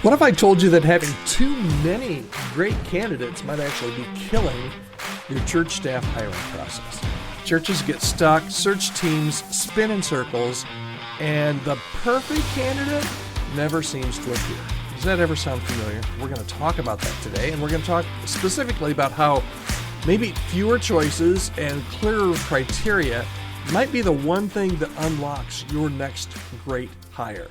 What if I told you that having too many great candidates might actually be killing your church staff hiring process? Churches get stuck, search teams spin in circles, and the perfect candidate never seems to appear. Does that ever sound familiar? We're going to talk about that today, and we're going to talk specifically about how maybe fewer choices and clearer criteria might be the one thing that unlocks your next great hire.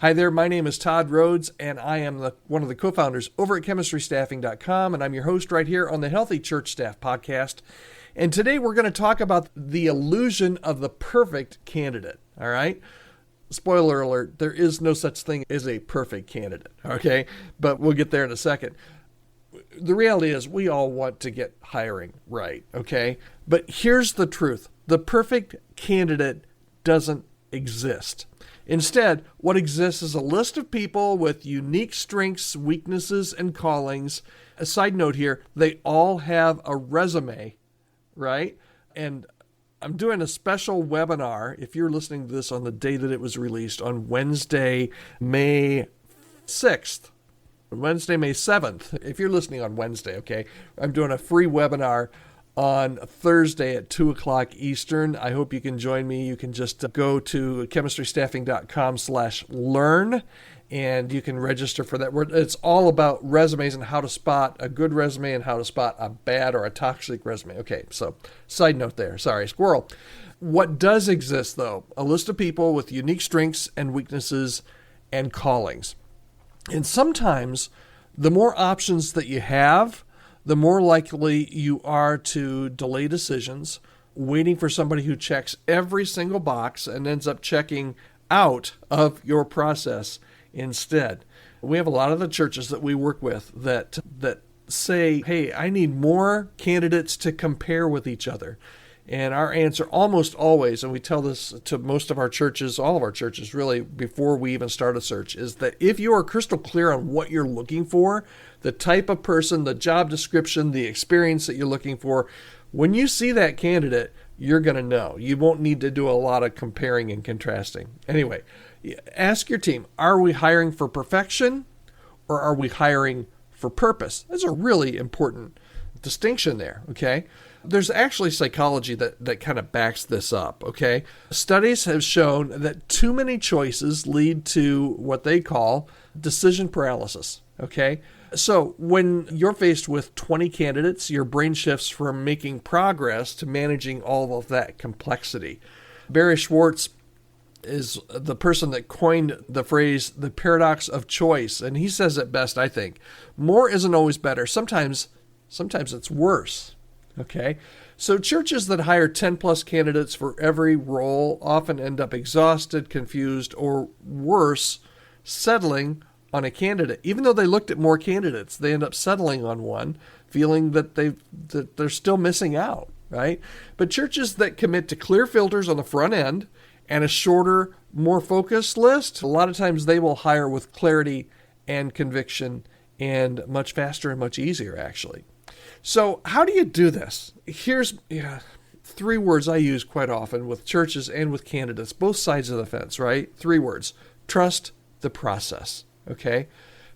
Hi there, my name is Todd Rhodes, and I am one of the co-founders over at chemistrystaffing.com, and I'm your host right here on the Healthy Church Staff podcast. And today we're going to talk about the illusion of the perfect candidate, all right? Spoiler alert, there is no such thing as a perfect candidate, okay? But we'll get there in a second. The reality is we all want to get hiring right, okay? But here's the truth. The perfect candidate doesn't exist. Instead, what exists is a list of people with unique strengths, weaknesses, and callings. A side note here, they all have a resume, right? And I'm doing a special webinar, if you're listening to this on the day that it was released, on Wednesday, May 6th. Wednesday, May 7th. If you're listening on Wednesday, okay? I'm doing a free webinar on Thursday at 2 o'clock Eastern. I hope you can join me. You can just go to chemistrystaffing.com/learn, and you can register for that. It's all about resumes and how to spot a good resume and how to spot a bad or a toxic resume. Okay, so side note there. Sorry, squirrel. What does exist, though? A list of people with unique strengths and weaknesses and callings. And sometimes the more options that you have, the more likely you are to delay decisions, waiting for somebody who checks every single box and ends up checking out of your process instead. We have a lot of the churches that we work with that say, hey, I need more candidates to compare with each other. And our answer almost always, and we tell this to most of our churches, all of our churches really, before we even start a search, is that if you are crystal clear on what you're looking for, the type of person, the job description, the experience that you're looking for, when you see that candidate, you're going to know. You won't need to do a lot of comparing and contrasting. Anyway, ask your team, are we hiring for perfection or are we hiring for purpose? That's a really important distinction there, okay? There's actually psychology that kind of backs this up, okay? Studies have shown that too many choices lead to what they call decision paralysis, okay? So when you're faced with 20 candidates, your brain shifts from making progress to managing all of that complexity. Barry Schwartz is the person that coined the phrase, the paradox of choice, and he says it best, I think. More isn't always better. Sometimes it's worse. Okay, so churches that hire 10 plus candidates for every role often end up exhausted, confused, or worse, settling on a candidate. Even though they looked at more candidates, they end up settling on one, feeling that they're still missing out, right? But churches that commit to clear filters on the front end and a shorter, more focused list, a lot of times they will hire with clarity and conviction and much faster and much easier, actually. So how do you do this? Here's three words I use quite often with churches and with candidates, both sides of the fence, right? Three words. Trust the process, okay?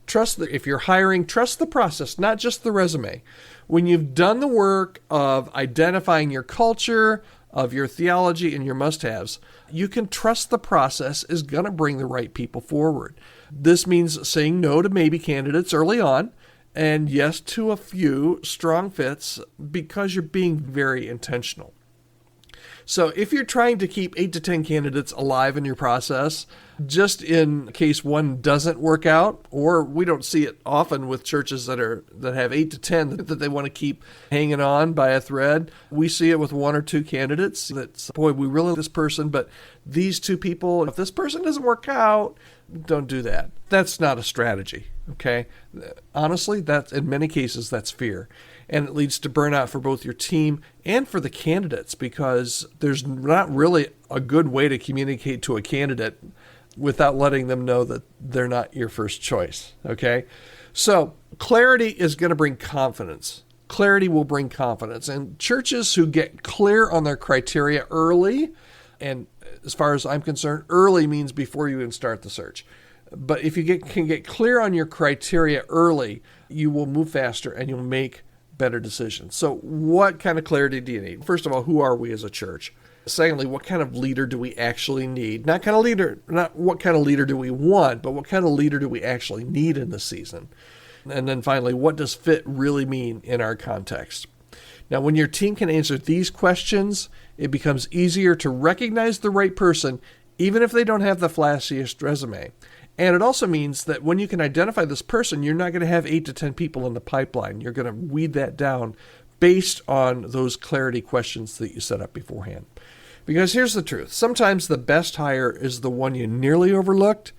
If you're hiring, trust the process, not just the resume. When you've done the work of identifying your culture, of your theology, and your must-haves, you can trust the process is going to bring the right people forward. This means saying no to maybe candidates early on, and yes to a few strong fits because you're being very intentional. So if you're trying to keep 8 to 10 candidates alive in your process, just in case one doesn't work out, or we don't see it often with churches that have 8 to 10 that they want to keep hanging on by a thread. We see it with 1 or 2 candidates that's, boy, we really like this person, but these 2 people, if this person doesn't work out, don't do that. That's not a strategy, okay? Honestly, in many cases, that's fear. And it leads to burnout for both your team and for the candidates because there's not really a good way to communicate to a candidate without letting them know that they're not your first choice, okay? So clarity is going to bring confidence. Clarity will bring confidence. And churches who get clear on their criteria early, and as far as I'm concerned, early means before you even start the search. But if you can get clear on your criteria early, you will move faster and you'll make better decisions. So what kind of clarity do you need? First of all, who are we as a church? Secondly, what kind of leader do we actually need? Not what kind of leader do we want, but what kind of leader do we actually need in this season? And then finally, what does fit really mean in our context? Now, when your team can answer these questions, it becomes easier to recognize the right person, even if they don't have the flashiest resume. And it also means that when you can identify this person, you're not going to have 8 to 10 people in the pipeline. You're going to weed that down based on those clarity questions that you set up beforehand. Because here's the truth. Sometimes the best hire is the one you nearly overlooked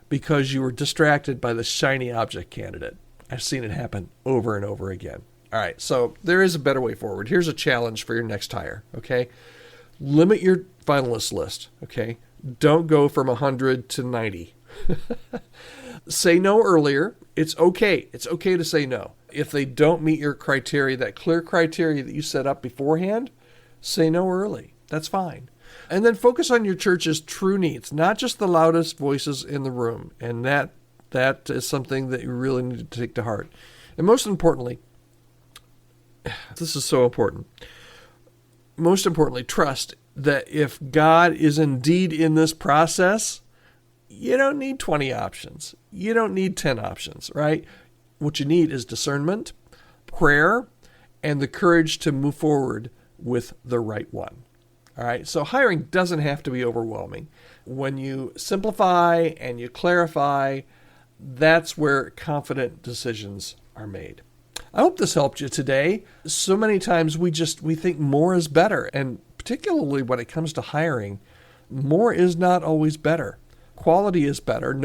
because you were distracted by the shiny object candidate. I've seen it happen over and over again. All right, so there is a better way forward. Here's a challenge for your next hire, okay? Limit your finalist list, okay? Don't go from 100 to 90. Say no earlier. It's okay. It's okay to say no. If they don't meet your criteria, that clear criteria that you set up beforehand, say no early. That's fine. And then focus on your church's true needs, not just the loudest voices in the room. And that is something that you really need to take to heart. And most importantly, this is so important. Most importantly, trust that if God is indeed in this process, you don't need 20 options. You don't need 10 options, right? What you need is discernment, prayer, and the courage to move forward with the right one. All right, so hiring doesn't have to be overwhelming. When you simplify and you clarify, that's where confident decisions are made. I hope this helped you today. So many times we think more is better, and particularly when it comes to hiring, more is not always better. Quality is better.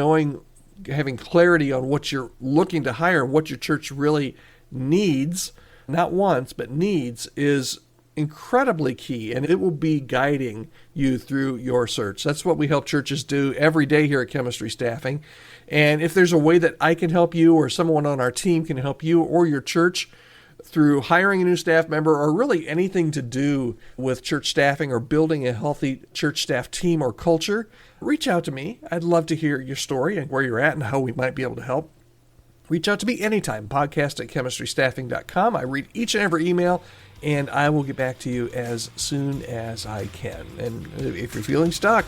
Having clarity on what you're looking to hire and what your church really needs, not wants, but needs, is incredibly key, and it will be guiding you through your search. That's what we help churches do every day here at Chemistry Staffing. And if there's a way that I can help you or someone on our team can help you or your church through hiring a new staff member or really anything to do with church staffing or building a healthy church staff team or culture, reach out to me. I'd love to hear your story and where you're at and how we might be able to help. Reach out to me anytime, podcast@chemistrystaffing.com. I read each and every email, and I will get back to you as soon as I can. And if you're feeling stuck,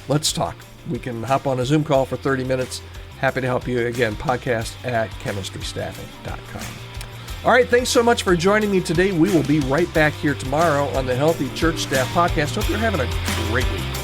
let's talk. We can hop on a Zoom call for 30 minutes. Happy to help you. Again, podcast@chemistrystaffing.com. All right, thanks so much for joining me today. We will be right back here tomorrow on the Healthy Church Staff Podcast. Hope you're having a great week.